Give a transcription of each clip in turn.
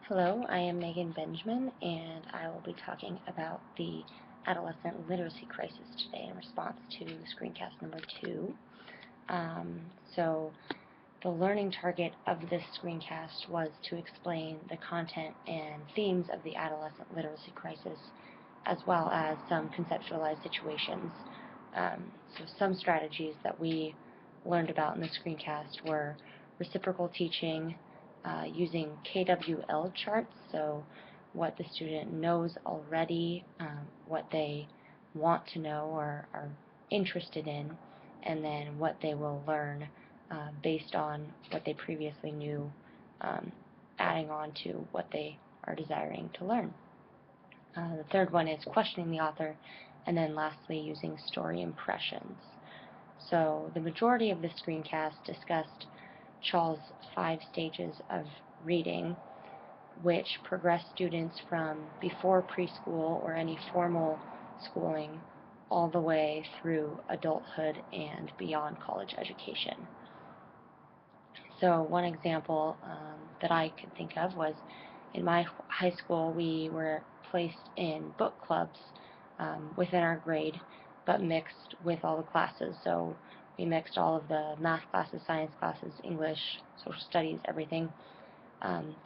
Hello, I am Megan Benjamin, and I will be talking about the adolescent literacy crisis today in response to screencast number 2. Um, so the learning target of this screencast was to explain the content and themes of the adolescent literacy crisis, as well as some conceptualized situations. So some strategies that we learned about in the screencast were reciprocal teaching, using KWL charts, so what the student knows already, what they want to know or are interested in, and then what they will learn based on what they previously knew, adding on to what they are desiring to learn. The third one is questioning the author, and then lastly using story impressions. So the majority of the screencast discussed Chaw's 5 stages of reading, which progress students from before preschool or any formal schooling all the way through adulthood and beyond college education. So one example that I could think of was in my high school we were placed in book clubs within our grade, but mixed with all the classes. So we mixed all of the math classes, science classes, English, social studies, everything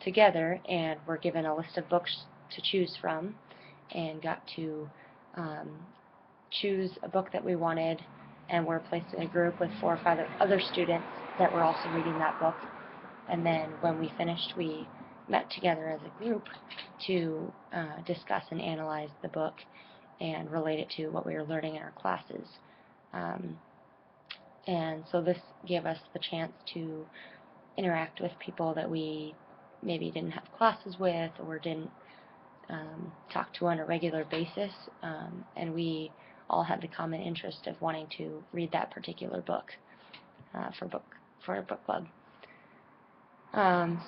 together, and were given a list of books to choose from and got to choose a book that we wanted, and were placed in a group with 4 or 5 other students that were also reading that book. And then when we finished, we met together as a group to discuss and analyze the book and relate it to what we were learning in our classes. And so this gave us the chance to interact with people that we maybe didn't have classes with or didn't talk to on a regular basis, and we all had the common interest of wanting to read that particular book for a book club.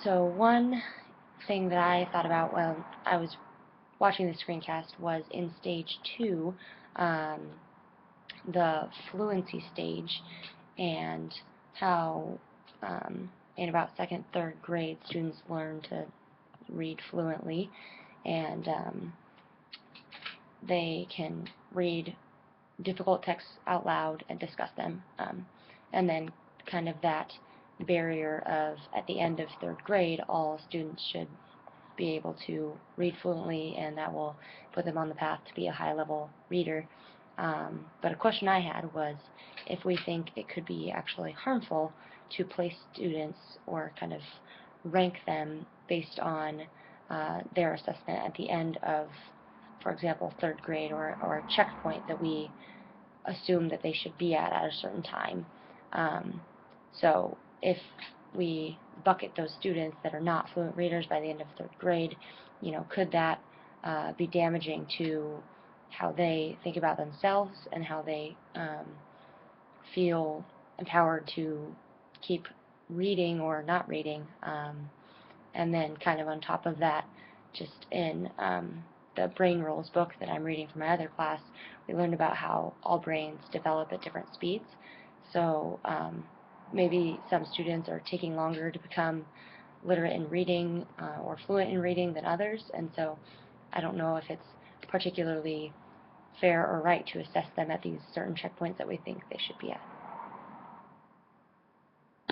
So one thing that I thought about while I was watching the screencast was in stage 2, the fluency stage, and how in about 2nd, 3rd grade students learn to read fluently, and they can read difficult texts out loud and discuss them, and then kind of that barrier of at the end of 3rd grade all students should be able to read fluently, and that will put them on the path to be a high-level reader. But a question I had was if we think it could be actually harmful to place students or kind of rank them based on their assessment at the end of, for example, 3rd grade, or a checkpoint that we assume that they should be at a certain time. So if we bucket those students that are not fluent readers by the end of 3rd grade, could that be damaging to how they think about themselves and how they feel empowered to keep reading or not reading? And then kind of on top of that, just in the Brain Rules book that I'm reading for my other class, we learned about how all brains develop at different speeds. So maybe some students are taking longer to become literate in reading or fluent in reading than others, and so I don't know if it's particularly fair or right to assess them at these certain checkpoints that we think they should be at.